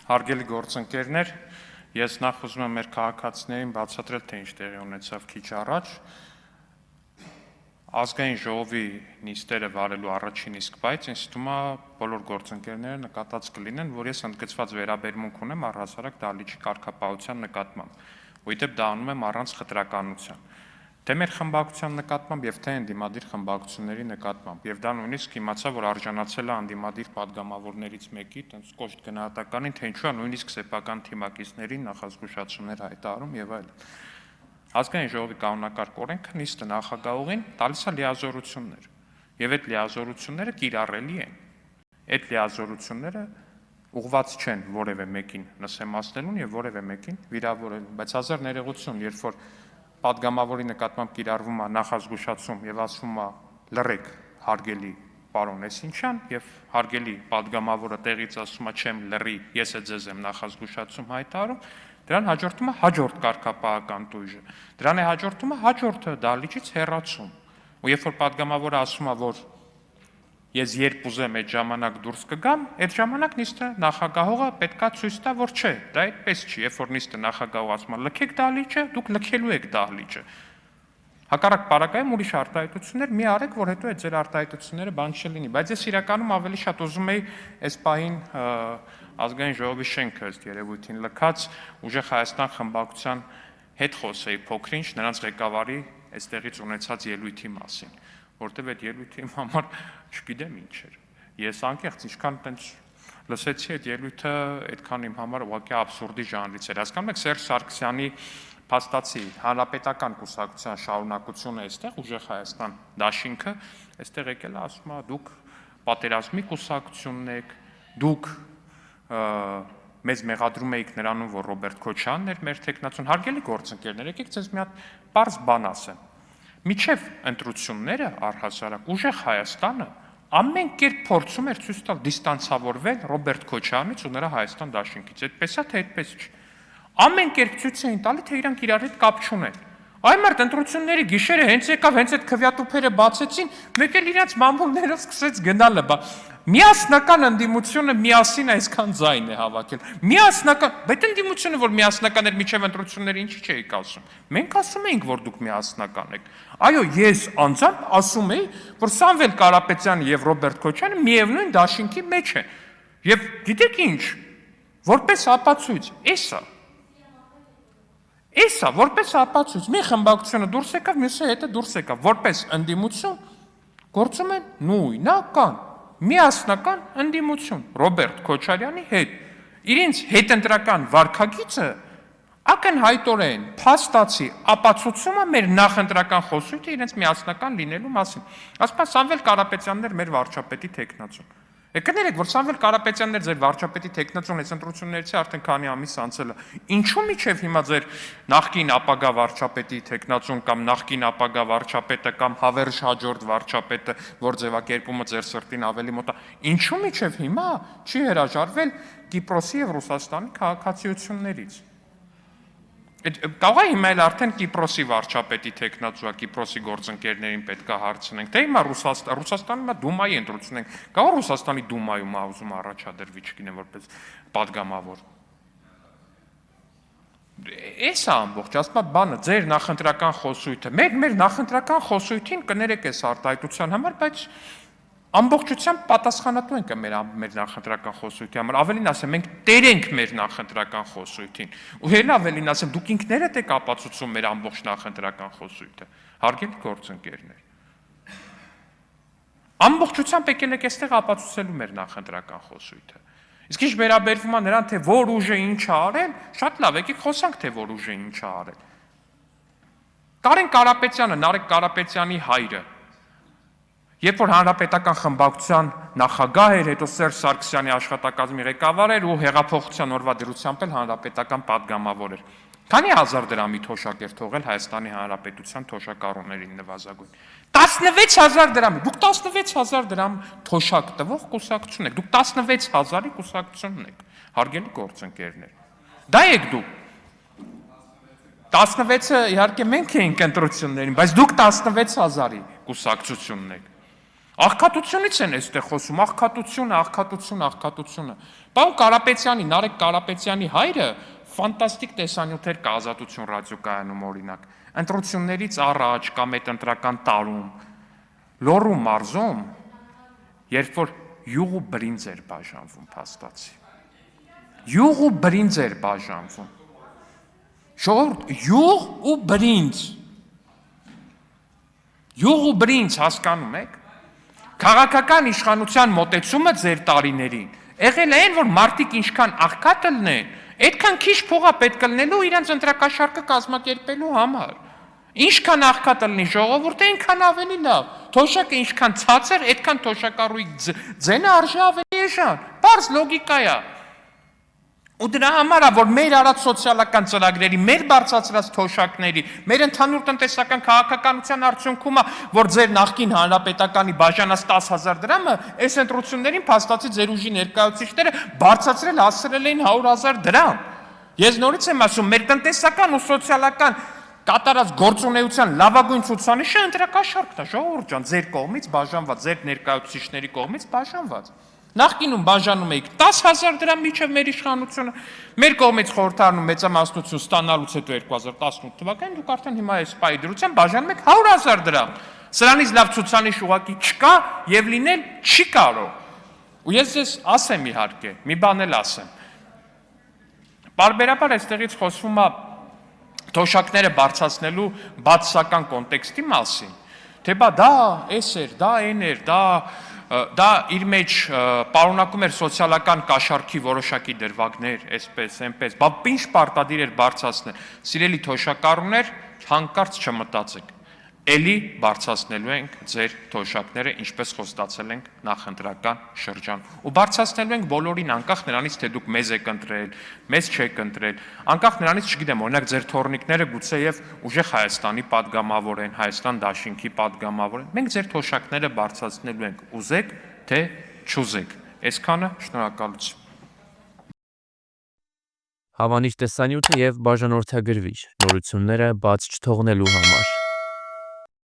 Հարգելի գործընկերներ, ես նախ ուզում եմ մեր քաղաքացիներին բացատրել, թե ինչ տեղի ունեցավ քիչ առաջ։ Ազգային ժողովի նիստերը վարելու առաջին իսկ բայց ինձ թվում է բոլոր գործընկերները նկատած կլինեն, որ ես ընդգծված վերաբերմունք ունեմ առհասարակ դահլիճի կարգապահության նկատմամբ, որովհետև դա անում եմ առանց խտրականության։ Թե մեր խմբակցության նկատմամբ եւ թե ընդդիմադիր խմբակցությունների նկատմամբ, եւ դա նույնիսկ իմացա, որ արժանացել է ընդդիմադիր падգամավորներից մեկի, տենց կոշտ գնահատականին, թե ինչու է նույնիսկ սեփական թիմակիցներին նախազգուշացումներ հայտարարում եւ այլն։ Ազգային ժողովի կանոնակարգ օրենքը նիստը նախագահողին տալիս է լիազորություններ, եւ այդ լիազորությունները կիրառելի են։ Այդ լիազորությունները ուղղված չեն որևէ մեկին նսեմացնելուն եւ որևէ մեկին վիրավորելուն, բայց հազար ներողություն, երբ որ падգամավորի նկատմամբ կիրառվում է նախազգուշացում եւ ասվում է լռեք հարգելի պարոն Էսինչյան եւ հարգելի падգամավորը տեղից ասում է չեմ լռի, ես է ձեզ եմ նախազգուշացում հայտարարում, դրան հաջորդում է հաջորդ կարգապահական տույժը, դրան է հաջորդում է հաջորդը դահլիճից հեռացում, ու երբ որ падգամավորը ասում է, որ ես երբ ուզեմ այդ ժամանակ դուրս կգամ, այդ ժամանակ նիստը նախագահողը պետքա ցույց տա, որ չէ, դա այդպես չի, երբ որ նիստը նախագահողը ասում է լքեք դահլիճը, դուք լքելու եք դահլիճը։ Հակառակ պարագայում ուրիշ արտահայտություններ մի արեք, որ հետո այդ ձեր արտահայտությունները բան չլինի, բայց ես իրականում ավելի շատ ուզում եի այս պահին ազգային ժողովի շենքը ըստ երևույթին լքած ուժեղ Հայաստան խմբակցության հետ խոսեի փոքրինչ նրանց ղեկավարի այստեղից ունեցած ելույթի մասին, որտեղ այդ ելույթի իմ համար չգիտեմ ինչ էր։ Ես անկեղծ ինչքան տենց լսեցի այդ ելույթը, այդքան իմ համար ուղղակի աբսուրդի ժանրից էր։ Հասկանում եք Սերժ Սարգսյանի փաստացի հանրապետական կուսակցության շարունակությունը այստեղ ուժեղ Հայաստան դաշինքը այստեղ եկել է ասում է դուք պատերազմի կուսակցությունն եք, դուք մեզ մեղադրում էիք նրանում, որ Ռոբերտ Քոչյանն էր մեր թեկնածուն, հարգելի գործընկերներ, եկեք ձեզ մի հատ պարզ բան ասեմ։ Միջև ընտրությունները առհասարակ ուժեղ Հայաստանը ամեն կերպ փորձում էր ցույց տալ դիստանցավորվել Ռոբերտ Քոչյանից ու նրա Հայաստան դաշինքից։ Այդպես է, թե այդպես չի։ Ամեն կերպ ցույց էին տալի, թե իրանք իրար հետ կապ չունեն։ Այ մարդ ընտրությունների գիշերը հենց եկավ, հենց այդ քվյատուփերը բացեցին, մեկ էլ իրանց մամուլներով սկսեց գնալը, միասնական ընդդիմությունը միասին այսքան ձայն է հավաքել։ Միասնական, բայց ընդդիմությունը, որ միասնական էր միջև ընտրությունները, ինչի՞ չէիք ասում։ Մենք ասում էինք, որ դուք միասնական եք։ Այո, ես անձամբ ասում էի, որ Սամվել Կարապետյանը եւ Ռոբերտ Քոչյանը միևնույն դաշինքի մեջ են։ Եվ գիտեք ինչ, որպես ապացույց, Էսա, որպես ապացույց, մի խմբակցությունը դուրս եկավ, մյուսը հետը դուրս եկավ, որպես ընդդիմություն գործում են նույնական, միասնական ընդդիմություն Ռոբերտ Քոչարյանի հետ։ Իրենց հետընտրական վարքագիծը ակնհայտորեն փաստացի ապացուցում է մեր նախընտրական խոսույթը իրենց միասնական լինելու մասին։ Ասում է Սամվել Կարապետյանն էր մեր վարչապետի թեկնածուն։ Կներեք, որ Սամվել Կարապետյանն էր ձեր վարչապետի թեկնածուն, այս ընտրություններից արդեն քանի ամիս անցել է։ Ինչու միջև հիմա ձեր նախկին ապագա վարչապետի թեկնածուն կամ նախկին ապագա վարչապետը կամ հավերժ հաջորդ վարչապետը, որ ձևակերպումը ձեր սրտին ավելի մոտ է, ինչու միջև հիմա չի հրաժարվել Կիպրոսի եւ Ռուսաստանի քաղաքացիություններից։ Կարող է հիմա էլ արդեն Կիպրոսի վարչապետի թեկնածու, Կիպրոսի գործընկերներին պետք է հարցնենք, թե հիմա Ռուսաստանում դումայի ընտրություն ենք, կարող է Ռուսաստանի դումայում ուզում առաջադրվի, չգիտեմ, որպես падգամավոր։ Էս է ամբողջ, ասում եմ բանը, ձեր նախընտրական խոսույթը, մեր նախընտրական խոսույթին կներեք այս արտահայտության համար, բայց ամբողջությամբ պատասխանատու ենք մեր նախընտրական խոսույթի համար, ավելին ասեմ, մենք տեր ենք մեր նախընտրական խոսույթին, ու հենց ավելին ասեմ, դուք ինքներդ եք ապացուցում մեր ամբողջ նախընտրական խոսույթը, հարգելի գործընկերներ։ Ամբողջությամբ եկել եք այստեղ ապացուցելու մեր նախընտրական խոսույթը։ Իսկ ինչ վերաբերվում է նրան, թե որ ուժը ինչ է արել, շատ լավ, եկեք խոսանք, թե որ ուժը ինչ է արել։ Կարեն Կարապետյանը, Նարեկ Կարապետյանի հայրը, երբ որ հանրապետական խմբակցության նախագահ էր, հետո Սերժ Սարգսյանի աշխատակազմի ղեկավար էր ու հեղափոխության օրվա դրությամբ էլ հանրապետական падգամավոր էր։ Քանի հազար դրամի թոշակ էր թողել Հայաստանի Հանրապետության թոշակառուներին նվազագույն։ 16,000 դրամի։ Դուք 16,000 դրամ թոշակ տվող կուսակցություն եք։ Դուք 16,000-ի կուսակցությունն եք, հարգելի գործընկերներ։ Դա եք դուք։ 16-ը իհարկե մենք էինք ընտրություններին, բայց դուք 16,000-ի կուսակցությունն եք։ Աղքատությունից են այստեղ խոսում, աղքատությունը։ Պարոն Կարապետյանի, Նարեկ Կարապետյանի հայրը ֆանտաստիկ տեսանյութեր կա Ազատություն ռադիոկայանում օրինակ։ Ընտրություններից առաջ կամ այդ ընտրական տարում Լոռու մարզում, երբ որ յուղ ու բրինձ էր բաժանվում, փաստացի։ Յուղ ու բրինձ էր բաժանվում։ Ժողովուրդ, յուղ ու բրինձ։ Յուղ ու բրինձ հասկանում եք։ Քաղաքական իշխանության մոտեցումը ձեր տարիներին եղել է այն, որ մարդիկ ինչքան աղքատ լինեն, այդքան քիչ փող է պետք լինելու իրենց ընտրակաշարքը կազմակերպելու համար։ Ինչքան աղքատ լինի ժողովուրդը, այնքան ավելի լավ։ Թոշակը ինչքան ցածր, այդքան թոշակառուի ձենը արժի ավելի էժան։ Պարզ լոգիկա է։ Ու դրա համար է, որ մեր արած սոցիալական ծրագրերի, մեր բարձրացրած թոշակների, մեր ընդհանուր տնտեսական քաղաքականության արդյունքում է, որ ձեր նախկին հանրապետականի բաժանած 10,000 դրամը այս ընտրություններին փաստացի ձեր ուժի ներկայացուցիչները բարձրացրել հասցրել էին 100,000 դրամ։ Ես նորից եմ ասում, մեր տնտեսական ու սոցիալական կատարած գործունեության լավագույն ցուցանիշը ընտրակաշառքն է, ժողովուրդ ջան, ձեր կողմից բաժանված, ձեր ներկայացուցիչների կողմից բաժանված։ Նախկինում բաժանում էիք 10,000 դրամ միջև մեր իշխանությունը, մեր կողմից խորհրդարանում մեծամասնություն ստանալուց հետո 2018 թվականին դուք արդեն հիմա այս պայի դրությամբ բաժանում եք 100,000 դրամ։ Սրանից լավ ցուցանիշ ուղղակի չկա եւ լինել չի կարող։ Ու ես ձեզ ասեմ իհարկե, մի բան էլ ասեմ։ Բարբերաբար այստեղից խոսվում է թոշակները բարձրացնելու բացասական կոնտեքստի մասին, թե բա դա էս էր, դա այն էր, դա իր մեջ պարունակում էր սոցիալական կաշառքի որոշակի դրվագներ, այսպես, այնպես, բա ինչ պարտադիր էր բարձրացնել։ Սիրելի թոշակառուներ, հանկարծ չմտածեք, էլի բարձրացնելու ենք ձեր թոշակները, ինչպես խոստացել ենք նախընտրական շրջան։ Ու բարձրացնելու ենք բոլորին, անկախ նրանից, թե դուք մեզ եք ընտրել, մեզ չեք ընտրել, անկախ նրանից, չգիտեմ, օրինակ ձեր թոռնիկները գուցեև ուժեղ Հայաստանի падգամավոր են, Հայաստան դաշինքի падգամավոր են։ Մենք ձեր թոշակները բարձրացնելու ենք, ուզեք, թե չուզեք։ Այսքանը, շնորհակալություն։ Հավանիր տեսանյութը եւ բաժանորդագրվիչ նորությունները բաց չթողնելու համար։